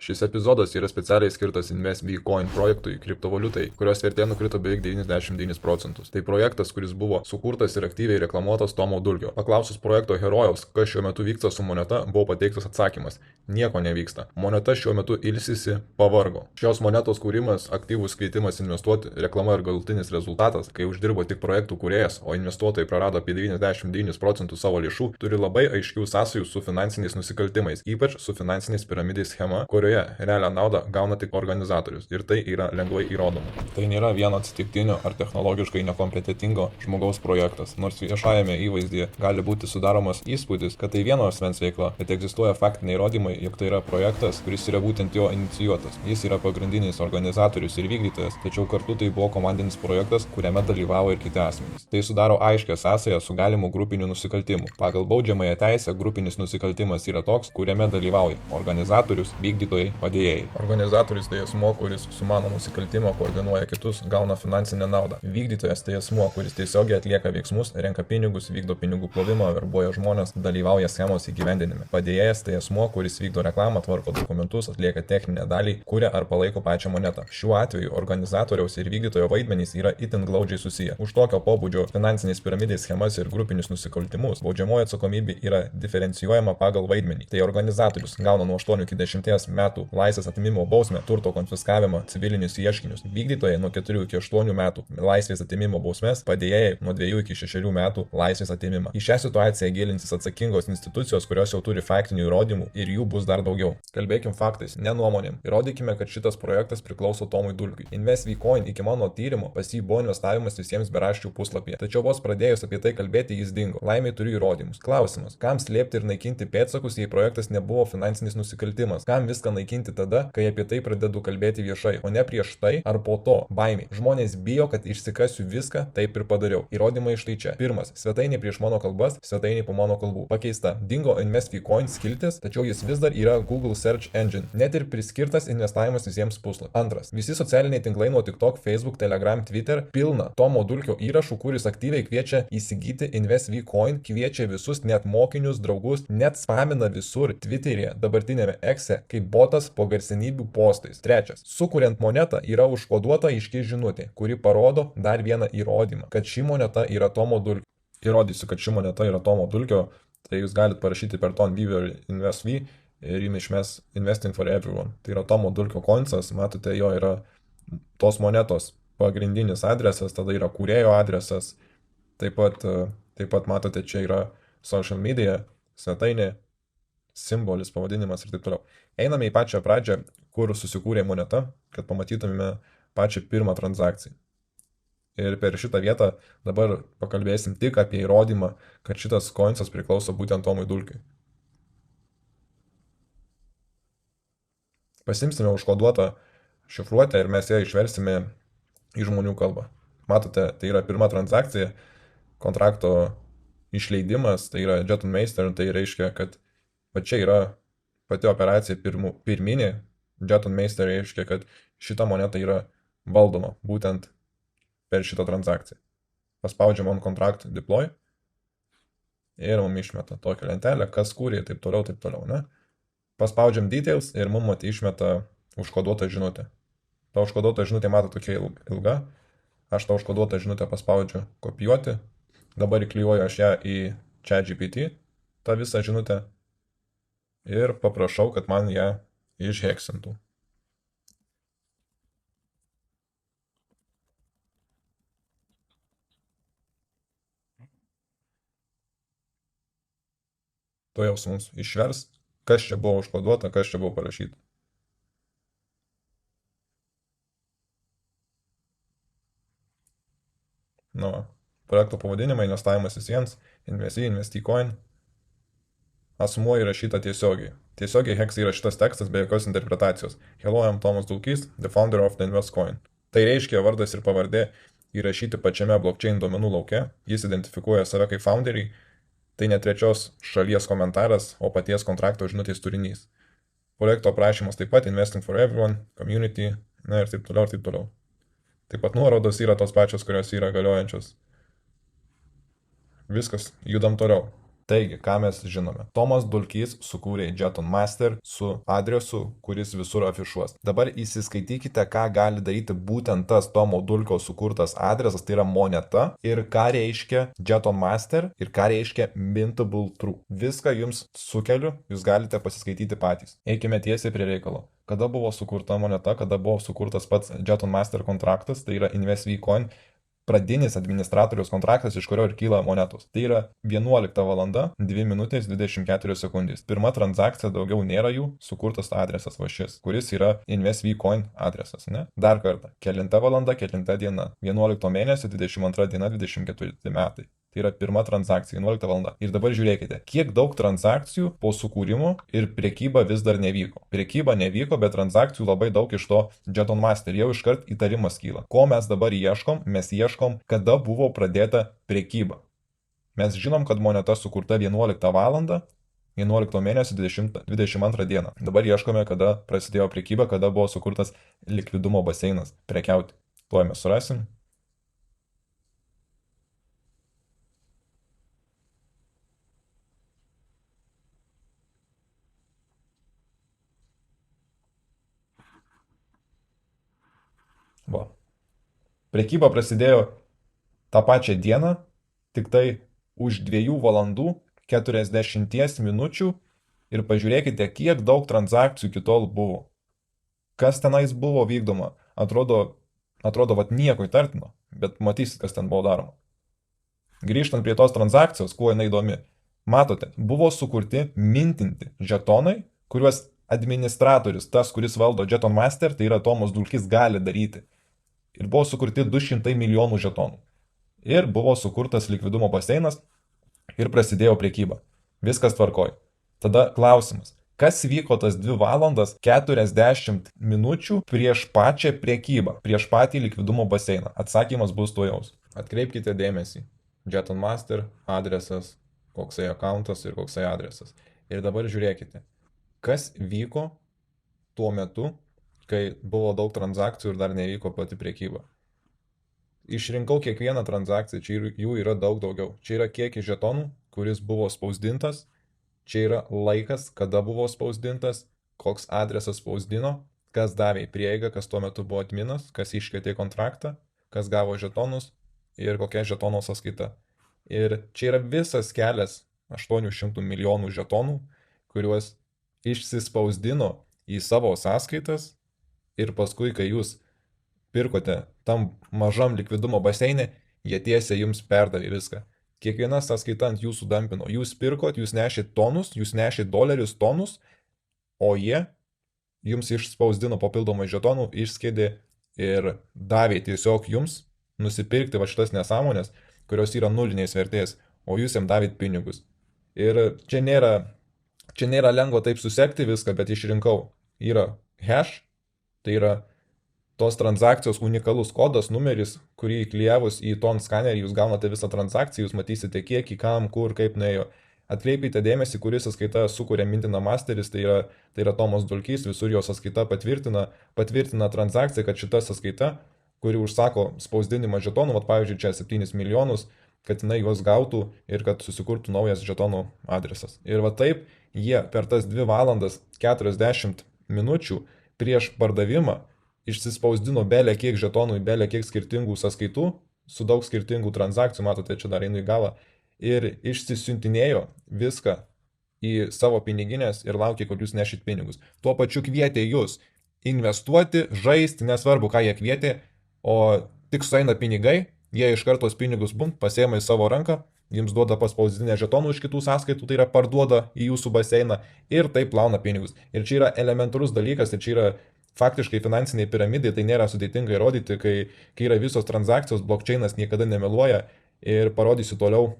Šis epizodas yra specialiai skirtas InvestVcoin projektui kriptovaliutai, kurios vertė nukrito beveik 99%. Tai projektas, kuris buvo sukurtas ir aktyviai reklamuotas Tomo Dulkio. Paklausus projekto herojaus, kas šiuo metu vyksta su moneta, buvo pateiktas atsakymas - nieko nevyksta. Moneta šiuo metu ilsisi, pavargo. Šios monetos kūrimas, aktyvus kvietimas investuoti, reklama ir galutinis rezultatas, kai uždirbo tik projektų kūrėjas, o investuotojai prarado apie 99% savo lėšų, turi labai aiškių sąsajų su finansiniais nusikaltimais, ypač su finansiniais piramidės schema, kurioje realią naudą gauna tik organizatorius. Ir tai yra lengvai įrodoma. Tai nėra vieno atsitiktinio ar technologiškai nekompetentingo žmogaus projektas, nors viešajame įvaizdyje gali būti sudaromas įspūdis, kad tai vieno asmens veikla, bet egzistuoja faktiniai įrodymai, jog tai yra projektas, kuris yra būtent jo inicijuotas. Jis yra pagrindinis organizatorius ir vykdytojas, tačiau kartu tai buvo komandinis projektas, kuriame dalyvavo ir kiti asmenys. Tai sudaro aiškią sąsają su galimu grupiniu nusikaltimu. Pagal baudžiamąją teisę grupinis nusikaltimas yra toks, kuriame dalyvauja organizatorius, vykdytojai, padėjėjai. Organizatorius tai asmuo, kuris sumano nusikaltimą, koordinuoja kitus, gauna finansinę naudą. Vykdytojas tai asmuo, kuris tiesiogiai atlieka veiksmus, renka pinigus, vykdo pinigų plovimą, verbuoja žmonės, dalyvauja schemos įgyvendinime. Padėjėjas tai asmuo, kuris vykdo reklamą, tvarko dokumentus, atlieka techninę dalį, kuria ar palaiko pačią monetą. Šiuo atveju organizatoriaus ir vykdytojo vaidmenys yra itin glaudžiai susiję. Už tokio pobūdžio finansinės piramidės schemas ir grupinius nusikaltimus baudžiamoji atsakomybė yra diferencijuojama pagal vaidmenį. Tai organizatorius gauna nuo 8 iki 10 metų laisvės atėmimo bausmę, turto konfiskavimą, civilinius ieškinius. Vykdytojai nuo 4 iki 8 metų laisvės atėmimo bausmės, padėjėjai nuo 2 iki 6 metų laisvės atėmimą. Į šią situaciją gilinsis atsakingos institucijos, kurios jau turi faktinių įrodymų ir jų bus dar daugiau. Kalbėkim faktais, ne nuomonėm. Įrodykime, kad šitas projektas priklauso Tomui Dulkiui. InvestVcoin iki mano tyrimo pas jį buvo investavimas visiems beraščių puslapyje. Tačiau vos pradėjus apie tai kalbėti, jis dingo. Laimiai turiu įrodymus. Klausimas, kam slėpti ir naikinti pėdsakus, jei projektas nebuvo finansinis nusikaltimas? Kam viską naikinti tada, kai apie tai pradedu kalbėti viešai, o ne prieš tai ar po to? Baimė. Žmonės bijo, kad išsikasiu viską, taip ir padariau. Įrodymai štai čia. Pirmas, svetainė prieš mano kalbas, svetainė po mano kalbų. Pakeista. Dingo InvestVcoin skiltis, tačiau jis vis dar yra Google Search Engine. Net ir priskirtas investavimas visiems puslapiams. Antras, visi socialiniai tinklai nuo TikTok, Facebook, Telegram, Twitter pilna Tomo Dulkio įrašų, kuris aktyviai kviečia įsigyti InvestVcoin, kviečia visus, net mokinius, draugus, net spamina visur Twitter'e, dabartinėme X'e, kaip botas po garsenybių postais. Trečias, sukuriant monetą yra užkoduota aiški žinutė, kuri parodo dar vieną įrodymą, kad ši moneta yra Tomo Dulkio. Įrodysiu, kad ši moneta yra Tomo Dulkio, tai jūs galite parašyti per TonViewer InvestV ir jums išmes Investing for Everyone. Tai yra Tomo Dulkio koinsas, matote, jo yra tos monetos pagrindinis adresas, tada yra kūrėjo adresas, taip pat matote, čia yra social media, svetainė, simbolis, pavadinimas ir taip toliau. Einame į pačią pradžią, kur susikūrė moneta, kad pamatytumėme pačią pirmą transakciją. Ir per šitą vietą dabar pakalbėsim tik apie įrodymą, kad šitas koinsas priklauso būtent Tomui Dulkiui. Pasimsime užkoduotą šifruotę ir mes ją išversime į žmonių kalbą. Matote, tai yra pirma transakcija, kontrakto išleidimas, tai yra Jeton Meister, tai reiškia, kad va čia yra pati operacija pirminė, Jeton Meister reiškia, kad šita moneta yra valdoma būtent per šitą transakciją. Paspaudžiam ant kontraktų deploy ir mums išmeta tokią lentelę, kas kūrė ir taip toliau, ne? Paspaudžiam details ir mums išmeta užkoduotą žinutę. Ta užkoduota žinutė mato tokia ilga. Aš tą užkoduotą žinutę paspaudžiu kopijuoti. Dabar įklijuoju aš ją į ChatGPT, tą visą žinutę. Ir paprašau, kad man ją išheksintų. To jau mums išvers, kas čia buvo užkoduota, kas čia buvo parašyta. Projekto pavadinimai, investavimas visiems, InvestVcoin. Asmuo įrašyta tiesiogiai. Tiesiogiai heksai yra šitas tekstas be jokios interpretacijos. Hello, I'm Tomas Dulkys, the founder of the InvestCoin. Tai reiškia vardas ir pavardė įrašyti pačiame blockchain duomenų lauke. Jis identifikuoja save kaip founderį. Tai ne trečios šalies komentaras, o paties kontrakto žinutės turinys. Projekto aprašymas taip pat Investing for Everyone, Community, na ir taip toliau. Taip pat nuorodos yra tos pačios, kurios yra galiojančios. Viskas, judam toliau. Taigi, ką mes žinome? Tomas Dulkys sukūrė Jeton Master su adresu, kuris visur afišuos. Dabar įsiskaitykite, ką gali daryti būtent tas Tomo Dulkio sukurtas adresas, tai yra moneta, ir ką reiškia Jeton Master ir ką reiškia Mintable True. Viską jums sukeliu, jūs galite pasiskaityti patys. Eikime tiesiai prie reikalo. Kada buvo sukurta moneta, kada buvo sukurtas pats Jeton Master kontraktas, tai yra InvestVcoin, pradinis administratoriaus kontraktas, iš kurio ir kyla monetos. Tai yra 11 valanda 2 minutės 24 sekundės. Pirma transakcija, daugiau nėra jų, sukurtas adresas va šis, kuris yra InvestVcoin adresas, ne? Dar kartą, kelinta valanda, kelinta diena, 11 mėnesio 22 diena 24 metai. Tai yra pirma transakcija, 11 valanda. Ir dabar žiūrėkite, kiek daug transakcijų po sukūrimo ir priekyba vis dar nevyko. Priekyba nevyko, bet transakcijų labai daug iš to Jeton Master. Jau iškart įtarimas kyla. Ko mes dabar ieškom? Mes ieškom, kada buvo pradėta priekyba. Mes žinom, kad moneta sukurta 11 valandą, 11 mėnesio 22 dieną. Dabar ieškome, kada prasidėjo priekyba, kada buvo sukurtas likvidumo baseinas prekiauti. Tuoj mes surasim. Va. Prekyba prasidėjo tą pačią dieną, tik tai už 2 valandų 40 minučių ir pažiūrėkite, kiek daug transakcijų iki tol buvo. Kas tenais buvo vykdoma? Atrodo, vat nieko įtartino, bet matysit, kas ten buvo daroma. Grįžtant prie tos transakcijos, kuo jinai įdomi. Matote, buvo sukurti mintinti žetonai, kuriuos administratorius, tas, kuris valdo Jeton Master, tai yra Tomas Dulkys, gali daryti. Ir buvo sukurti 200 milijonų žetonų. Ir buvo sukurtas likvidumo baseinas ir prasidėjo priekyba. Viskas tvarkoj. Tada klausimas. Kas vyko tas 2 valandas 40 minučių prieš pačią priekybą, prieš patį likvidumo baseiną? Atsakymas bus tuojaus. Atkreipkite dėmesį. Jeton Master adresas, koksai accountas ir koksai adresas. Ir dabar žiūrėkite, kas vyko tuo metu, kai buvo daug transakcijų ir dar nevyko pati priekyba. Išrinkau kiekvieną transakciją, čia jų yra daug daugiau. Čia yra kiekis žetonų, kuris buvo spausdintas, čia yra laikas, kada buvo spausdintas, koks adresas spausdino, kas davė prieigą, kas tuo metu buvo adminas, kas iškvietė kontraktą, kas gavo žetonus ir kokia žetono sąskaita. Ir čia yra visas kelias 800 milijonų žetonų, kuriuos išsispausdino į savo sąskaitas ir paskui, kai jūs pirkote tam mažam likvidumo baseine, jie tiesiai jums perdavė viską. Kiekviena sąskaita ant jūsų dampino. Jūs pirkot, jūs nešėt tonus, jūs nešėt dolerius tonus, o jie jums išspausdino papildomai žetonų, išskėdė ir davė tiesiog jums nusipirkti va šitas nesąmonės, kurios yra nulinės vertės, o jūs jam davėt pinigus. Ir čia nėra lengva taip susekti viską, bet išrinkau. Yra hash, tai yra tos transakcijos unikalus kodas, numeris, kurį įklijavus į ton skanerį jūs gaunate visą transakciją, jūs matysite kiek, kam, kur, kaip nuėjo. Atkreipkite dėmesį, kuris sąskaita sukuria mintiną masteris, tai yra Tomas Dulkys, visur jo sąskaita patvirtina transakciją, kad šita sąskaita, kuri užsako spausdinimą žetonų, pavyzdžiui, čia 7 milijonus, kad jinai juos gautų ir kad susikurtų naujas žetonų adresas. Ir va taip jie per tas 2 valandas 40 minučių prieš pardavimą išsispausdino belė kiek žetonų, belė kiek skirtingų sąskaitų, su daug skirtingų transakcijų, matote, čia dar einu į galą, ir išsisiuntinėjo viską į savo piniginės ir laukė, kad jūs nešit pinigus. Tuo pačiu kvietė jūs investuoti, žaisti, nesvarbu, ką jie kvietė, o tik sueina pinigai, jie iš karto tos pinigus pasiema į savo ranką, jums duoda paspausdinę žetonų iš kitų sąskaitų, tai yra parduoda į jūsų baseiną ir taip plauna pinigus. Ir čia yra elementarus dalykas, ir čia yra faktiškai finansiniai piramidai, tai nėra sudėtinga įrodyti, kai yra visos transakcijos, blockchainas niekada nemeluoja, ir parodysiu toliau,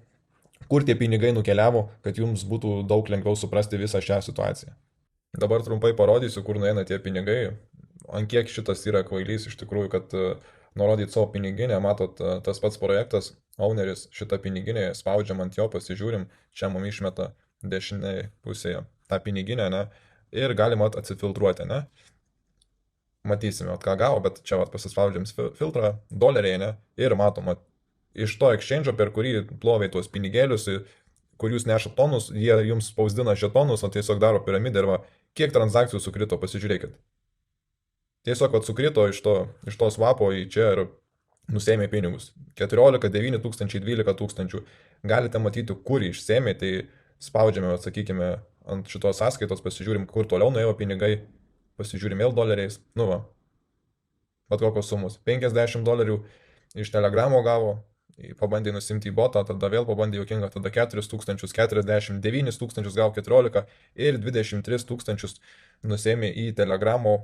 kur tie pinigai nukeliavo, kad jums būtų daug lengviau suprasti visą šią situaciją. Dabar trumpai parodysiu, kur nueina tie pinigai, ant kiek šitas yra kvailys iš tikrųjų, kad nurodyti savo piniginę, matot, tas pats projektas, owneris šitą piniginę, spaudžiam ant jo, pasižiūrim, čia mums išmeta dešinėje pusėje tą piniginę, ne, ir galima atsifiltruoti, ne. Matysime, ką gavo, bet čia pasispaudžiam filtrą, doleriai, ne, ir matom, iš to exchange, per kurį plovė tuos pinigėlius, kur jūs nešat tonus, jie jums spausdina žetonus, o tiesiog daro piramidę ir va, kiek transakcijų sukrito, pasižiūrėkit. Tiesiog sukrito iš to swapo į čia ir nusėmė pinigus. 14, 9 tūkstančiai, 12 tūkstančių. Galite matyti, kur išsėmė, tai spaudžiame, sakykime, ant šitos sąskaitos, pasižiūrim, kur toliau nuėjo pinigai, pasižiūrim vėl doleriais. Nu va, bet kokios sumos. $50 iš Telegramo gavo, pabandė nusimti į botą, tada vėl pabandė juokingą, tada 4 tūkstančius, 49 tūkstančius gavo 14 ir 23 tūkstančius nusėmė į Telegramo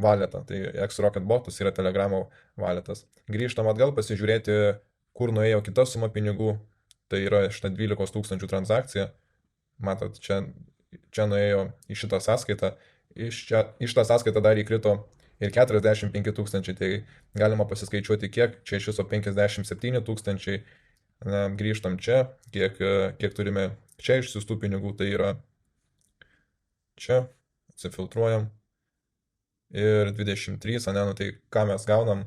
valetą. Tai X-Rocket botas yra Telegramo valetas. Grįžtam atgal pasižiūrėti, kur nuėjo kita suma pinigų. Tai yra šitą 12 tūkstančių transakcija. Matot, čia nuėjo į šitą sąskaitą. Iš tą sąskaitą dar įkrito ir 45 tūkstančiai. Tai galima pasiskaičiuoti kiek. Čia iš viso 57 tūkstančiai. Grįžtam čia. Kiek turime čia išsiųstų pinigų. Tai yra čia. Atsifiltruojam. Ir 23, nu tai ką mes gaunam,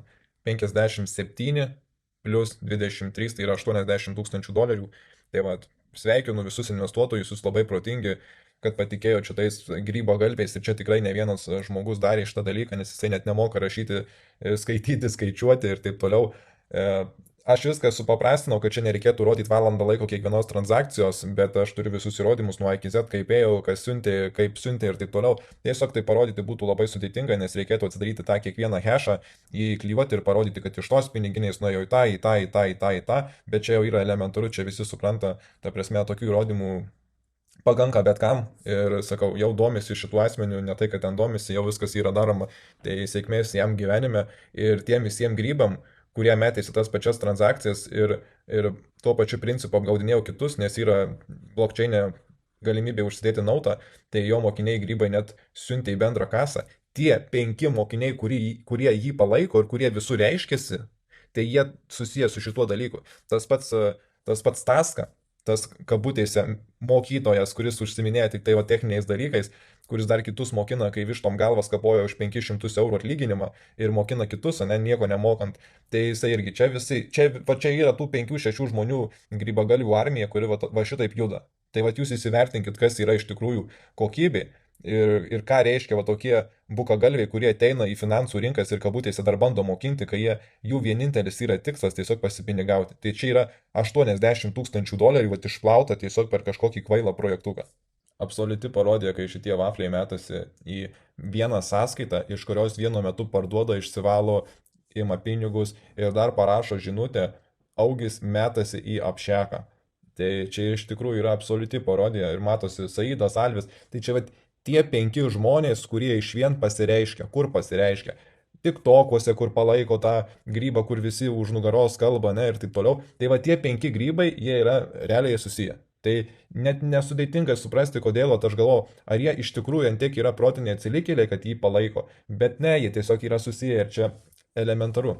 57 plus 23, tai yra 80 tūkstančių dolerių. Tai va, sveikinu visus investuotojus, jūs labai protingi, kad patikėjo šitais grybo galbiais ir čia tikrai ne vienas žmogus darė šitą dalyką, nes jisai net nemoka rašyti, skaityti, skaičiuoti ir taip toliau. Aš viską supaprastinau, kad čia nereikėtų rodyti valandą laiko kiekvienos transakcijos, bet aš turiu visus įrodymus nuo A iki Z, kaip ėjau, kas siuntė, kaip siuntė ir taip toliau. Tiesiog tai parodyti būtų labai sudėtinga, nes reikėtų atsidaryti tą kiekvieną hashą, jį klyjuoti ir parodyti, kad iš tos piniginiais nuėjo į tą, bet čia jau yra elementaru, čia visi supranta, ta prasme, tokių įrodymų pakanka bet kam ir sakau, jau domisi šituo asmeniu, ne tai, kad ten domisi, jau viskas yra daroma, tai sėkmės jam gyvenime ir tiem visiems grybam, kurie metėsi tas pačias transakcijas ir tuo pačiu principu apgaudinėjau kitus, nes yra blockchain'e galimybė užsidėti nautą, tai jo mokiniai grybai net siuntė į bendrą kasą. Tie 5 mokiniai, kurie jį palaiko ir kurie visur reiškiasi, tai jie susiję su šituo dalyku. Tas pats Taska, tas kabutėse mokytojas, kuris užsiminėja tik tai techniniais dalykais, kuris dar kitus mokina, kai vištom galvas kapoja už 500 eurų atlyginimą ir mokina kitus, nieko nemokant. Tai jisai irgi čia yra tų 5-6 žmonių grybagalių armija, kuri va šitaip juda. Tai va jūs įsivertinkit, kas yra iš tikrųjų kokybė ir ką reiškia va tokie bukagalviai, kurie ateina į finansų rinkas ir kabutėse dar bando mokinti, kai jų vienintelis yra tikslas tiesiog pasipinigauti. Tai čia yra 80 tūkstančių dolerių va išplauta tiesiog per kažkokį kvailą projektuką. Absoliuti parodija, kai šitie vafliai metasi į vieną sąskaitą, iš kurios vienu metu parduoda, išsivalo, ima pinigus ir dar parašo žinutę, augis metasi į apšeką. Tai čia iš tikrųjų yra absoliuti parodija ir matosi Saidas, Alvis, tai čia tie 5 žmonės, kurie iš vien pasireiškia, kur pasireiškia. Tik tokuose, kur palaiko tą grybą, kur visi už nugaros kalba, ir taip toliau. Tai va tie 5 grybai, jie yra realiai susiję. Tai net nesudėtinga suprasti, kodėl, aš galvoju, ar jie iš tikrųjų antiek yra protiniai atsilikėliai, kad jį palaiko. Bet ne, jie tiesiog yra susiję ir čia elementaru.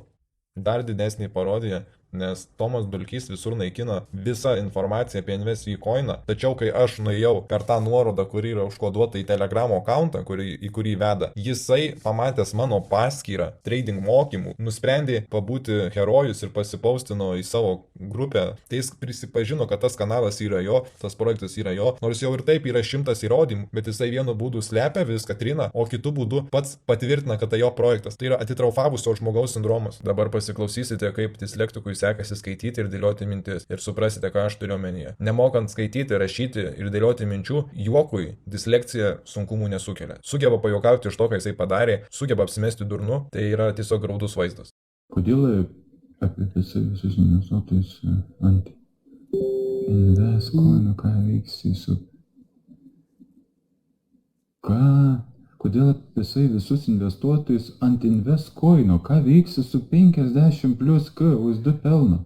Dar didesnį parodija, nes Tomas Dulkys visur naikina visą informaciją apie InvestVcoin, tačiau kai aš nuėjau per tą nuorodą, kuri yra užkoduota į Telegramo accountą, į kurį veda, jisai pamatęs mano paskyrą trading mokymų, nusprendė pabūti herojus ir pasipaustino į savo grupę. Tai jis prisipažino, kad tas kanalas yra jo, tas projektas yra jo, nors jau ir taip yra 100 įrodymų, bet jisai vienu būdu slepia viską, trina, o kitu būdu pats patvirtina, kad tai jo projektas. Tai yra atitraufavusio žmogaus sindromas. Dabar pasiklausysite, kaip dislektikui sekasi skaityti ir dėlioti mintis ir suprasite, ką aš turiu omenyje. Nemokant skaityti, rašyti ir dėlioti minčių, juokui dislekcija sunkumų nesukelia. Sugeba pajuokauti iš to, ką jisai padarė, sugeba apsimesti durnu, tai yra tiesiog graudus vaizdas. Kodėl apie visus investuotojus ant InvestCoin, ką veiksi su... Kodėl visai visus investuotojus ant InvestCoin, ką veiksi su 50 plus K USD pelno?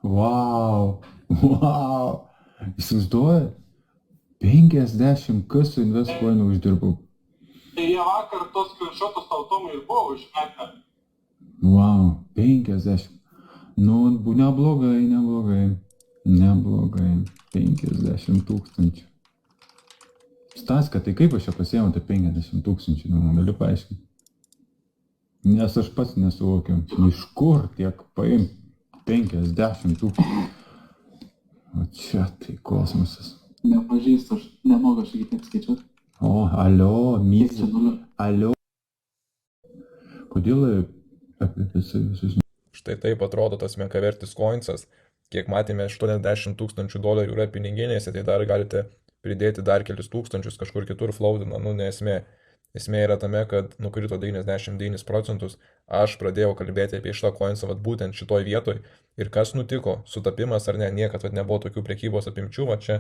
Wow. Įsivaizduoja? 50 K su InvestCoin uždirbau. Tai jie vakar tos skrinšotus tautomai ir buvo užmetę. Wow, 50. Nu, neblogai. 50 tūkstančių. Staska, tai kaip aš čia pasiėmiau tą 50 tūkstančių, galiu paaiškinti. Nes aš pats nesuvokiu, iš kur tiek paimti 50 tūkstančių. O čia tai kosmosas. Nepažįstu, aš nemoku aš iki tiek skaičiuoti. O, alio, Kiek čia myli. nulių? Alio. Kodėl apie visus... Štai taip atrodo tas menkavertis coinsas. Kiek matėme, 80 tūkstančių dolerių yra piniginėse, tai dar galite pridėti dar kelis tūkstančius, kažkur kitur flaudina, nu ne esmė. Esmė yra tame, kad nukrito 99%. Aš pradėjau kalbėti apie šitą coinsą vat būtent šitoj vietoj. Ir kas nutiko, sutapimas ar ne, niekad vat nebuvo tokių prekybos apimčių, va čia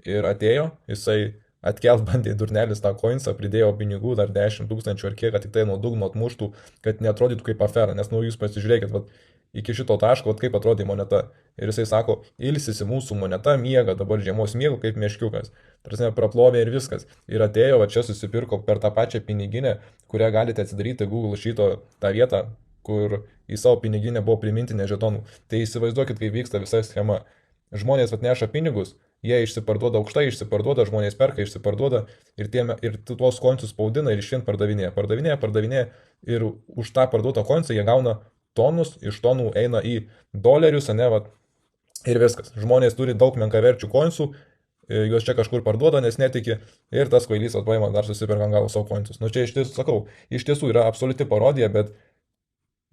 ir atėjo, jisai atkelt bandė durnelis tą coinsą, pridėjo pinigų dar 10 tūkstančių ar kiek, kad tik tai nuo dugno atmuštų, kad neatrodytų kaip afera, nes nu jūs pasižiūrėkit, vat, iki šito taško, vat, kaip atrodė moneta. Ir jisai sako, ilsisi mūsų moneta, miega dabar žiemos miego kaip meškiukas. Tarsi praplovė ir viskas. Ir atėjo, va čia susipirko per tą pačią piniginę, kurią galite atsidaryti Google šito tą vietą, kur į savo piniginę buvo priminti nežetonų. Tai įsivaizduokit, kaip vyksta visa schema. Žmonės atneša pinigus, jie išsiparduoda aukštai, išsiparduoda, žmonės perka, išsiparduoda ir tuos coinsus spaudina ir išvien pardavinėja ir už tą parduotą coinsą jie gauna tonus, iš tonų eina į dolerius, ane, vat, ir viskas. Žmonės turi daug menkaverčių coinsų, juos čia kažkur parduoda, nes netiki ir tas kvailys atvaima dar susiperka gavo savo coinsus. Nu čia iš tiesų, sakau, iš tiesų yra absoliuti parodija, bet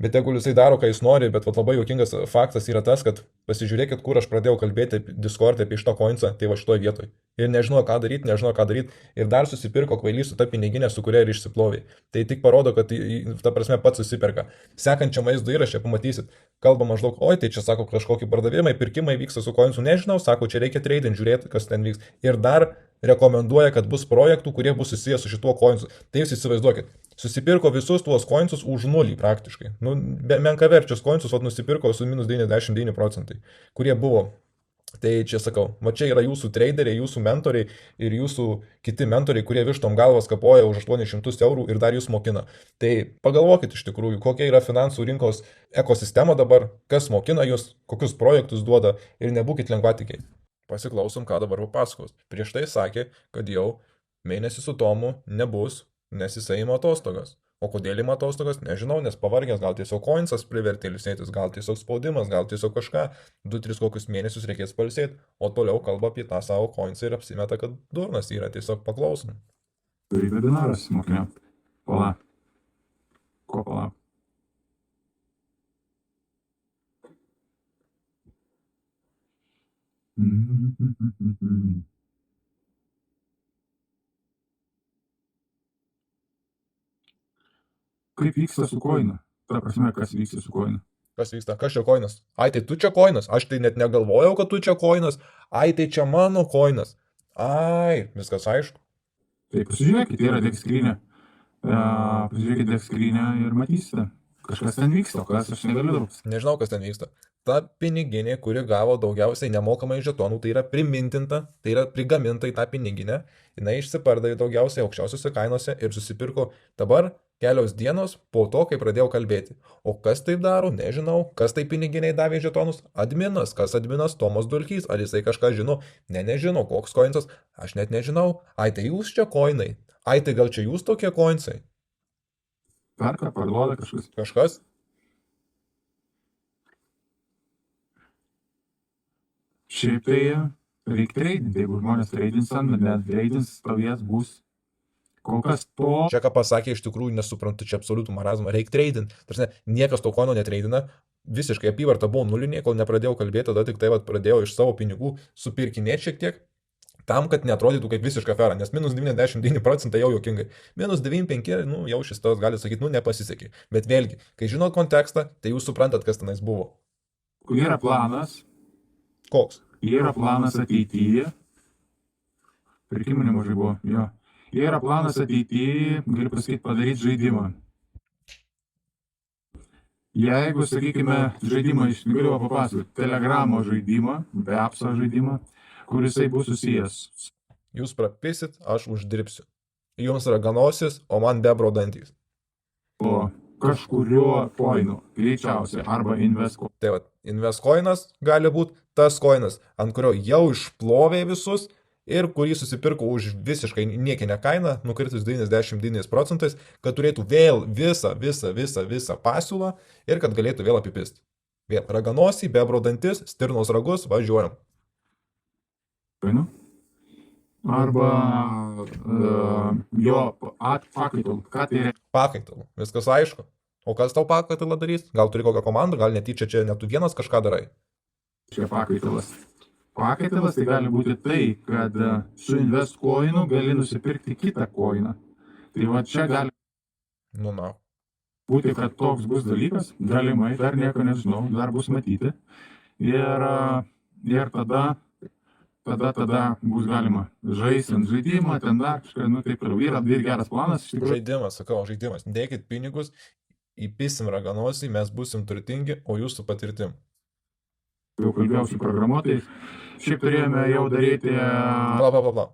jeigu jisai daro, ką jis nori, bet vat, labai juokingas faktas yra tas, kad pasižiūrėkit, kur aš pradėjau kalbėti Discord'e apie šitą coinsą, tai va šitoje vietoje. Ir nežinau, ką daryti, ir dar susipirko kvailys su ta piniginė, su kuria ir išsiplovė. Tai tik parodo, kad ta prasme pats susiperka. Sekančiam vaizdo įraše pamatysit, kalba maždaug, oi, tai čia sako kažkokie pardavimai, pirkimai vyksta su coinsu, nežinau, sako, čia reikia trading, žiūrėti, kas ten vyks. Ir dar rekomenduoja, kad bus projektų, kurie bus susijęs su šituo coinsu. Tai jūs įsivaizduokit, susipirko visus tuos coinsus už nulį praktiškai. Nu, menkaverčius coinsus nusipirko su minus 99%, kurie buvo. Tai čia sakau, va čia yra jūsų traderiai, jūsų mentoriai ir jūsų kiti mentoriai, kurie vištom galvas kapoja už 800 eurų ir dar jūs mokina. Tai pagalvokit iš tikrųjų, kokia yra finansų rinkos ekosistema dabar, kas mokina jūs, kokius projektus duoda ir nebūkit lengvatikiai. Pasiklausom, ką dabar papasakos. Prieš tai sakė, kad jau mėnesį su Tomu nebus, nes jisai ima atostogas. O kodėl ima atostogas, nežinau, nes pavargęs, gal tiesiog coinsas privertė ilsėtis, gal tiesiog spaudimas, gal tiesiog kažką, 2-3 kokius mėnesius reikės pailsėti, o toliau kalba apie tą savo coinsą ir apsimeta, kad durnas yra, tiesiog paklausom. Turi webinaras, mokiniam. Pala. Ko pala? Kaip vyksta su koinu? Ta prasme, kas vyksta su koinu? Kas vyksta? Kas čia koinas? Ai, tai tu čia koinas? Aš tai net negalvojau, kad tu čia koinas. Ai, tai čia mano koinas. Ai, viskas aišku. Tai pasižiūrėkit, yra dekskrinė. Pasižiūrėkit dekskrinę ir matysite. Kažkas ten vyksta, kas aš negaliu daug. Nežinau, kas ten vyksta. Ta piniginė, kuri gavo daugiausiai nemokamai žetonų, tai yra primintinta, tai yra prigaminta į tą piniginę, jinai išsipardavė daugiausiai aukščiausiose kainose ir susipirko dabar kelios dienos po to, kai pradėjau kalbėti. O kas taip daro, nežinau, kas tai piniginiai davė žetonus, adminas, kas adminas Tomas Dulkys, ar jisai kažką žino, nežino, koks koinsas, aš net nežinau, ai tai jūs čia koinai, ai tai gal čia jūs tokie koinsai. Perka, parduoda kažkas. Kažkas? Šiaip tai reikia treidinti, jeigu žmonės treidins, net treidins, stovės bus. Kol kas to... Čia ką pasakė, iš tikrųjų nesuprantu, čia absoliutų marazmą, reikia treidinti. Tarsi niekas to koino netreidina, visiškai apyvarta buvo nulinė, kol nepradėjau kalbėti, tada tik tai pradėjau iš savo pinigų supirkinėti šiek tiek, tam, kad neatrodytų kaip visiška afera, nes minus 99% jau juokingai. Minus 95, nu jau šis tas gali sakyti, nu nepasisekė. Bet vėlgi, kai žinot kontekstą, tai jūs suprantat, kas tenais buvo. Yra planas. Koks? Yra planas ateityje. Pirkimų nemažai buvo, jo. Yra planas ateityje, galiu pasakyti, padaryti žaidimą. Jeigu, sakykime, žaidimą, galiu papasakoti, Telegramo žaidimą, Bepso žaidimą, kurisai bus susijęs. Jūs prapisit, aš uždirbsiu. Jums raganosis, o man bebro dantys. O kažkurio koino, greičiausiai, arba Investcoin. Tai vat, Investcoinas gali būti tas koinas, ant kurio jau išplovė visus ir kurį susipirko už visiškai niekinę kainą, nukritus 99%, kad turėtų vėl visą pasiūlą ir kad galėtų vėl apipisti. Vėl raganosį, bebro dantis, stirnos ragus, važiuojam. kainų. Arba jo pakaitalų. Ką tai reiškia? Pakaitalų. Viskas aišku. O kas tau pakaitalą darys? Gal turi kokią komandą, gal netyčia čia net tu vienas kažką darai? Pakaitalas. Pakaitalas tai gali būti tai, kad su investcoinu gali nusipirkti kitą coiną. Tai va čia gali Nu, na. būti, kad toks bus dalykas, galimai, dar nieko nežinau, dar bus matyti. Ir tada bus galima žaisti ant žaidimą, ten dar kažką, nu taip toliau. Yra geras planas, iš tikrųjų. Žaidimas, sakau, žaidimas. Dėkit pinigus, įpisim raganosį, mes būsim turtingi, o jūs su patirtim. Jau kalbėjau su programuotojais. Šiaip turėjome jau daryti, Bla.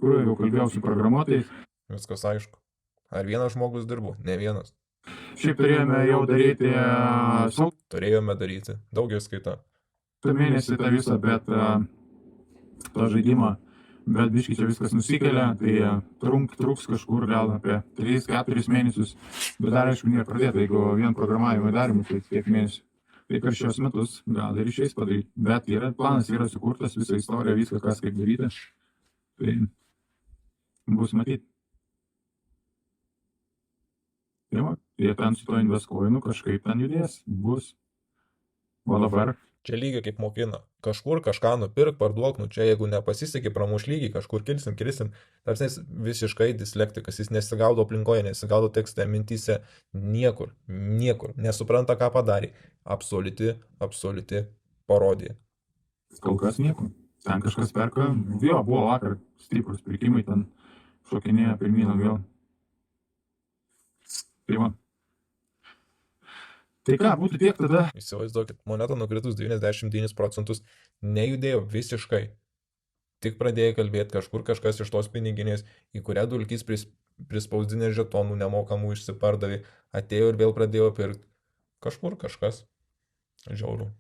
jau kalbėjau su programuotojais. Viskas aišku. Ar vienas žmogus dirbo? Ne vienas. Šiaip turėjome jau daryti sausio Turėjome daryti. Daugiau skaita. mėnesį tą visą, bet tą žaidimą, bet biškai čia viskas nusikelia, tai truks kažkur gal apie 3-4 mėnesius, bet dar aišku nėra pradėta, jeigu vien programavimą darymus, tai tiek mėnesių. Tai per šios metus gal ir išeis padaryti, bet planas yra sukurtas, visa istorija, viską kas kaip daryti, tai bus matyti. Tai va, jie ten su to investcoinu kažkaip ten judės, bus. O dabar Čia lygiai kaip mokina. Kažkur kažką nupirk, parduok, nu čia jeigu nepasisekė, pramuš lygiai, kažkur kilsim. Tarsi jis visiškai dislektikas, jis nesigaudo aplinkoje, nesigaudo tekste, mintyse, niekur, nesupranta, ką padarė. Absoliuti parodija. kol kas nieko. Ten kažkas perka, jo, buvo vakar stiprus pirkimai, ten šokinėja pirmyn atgal. Tai va. Tai ką, būtų tiek tada. Įsivaizduokit, moneta nukritus 99%, nejudėjo visiškai. Tik pradėjo kalbėti kažkur kažkas iš tos piniginės, į kurią Dulkys prispausdinė žetonų nemokamų išsipardavė, atėjo ir vėl pradėjo pirkti. Kažkur kažkas. Žiauru.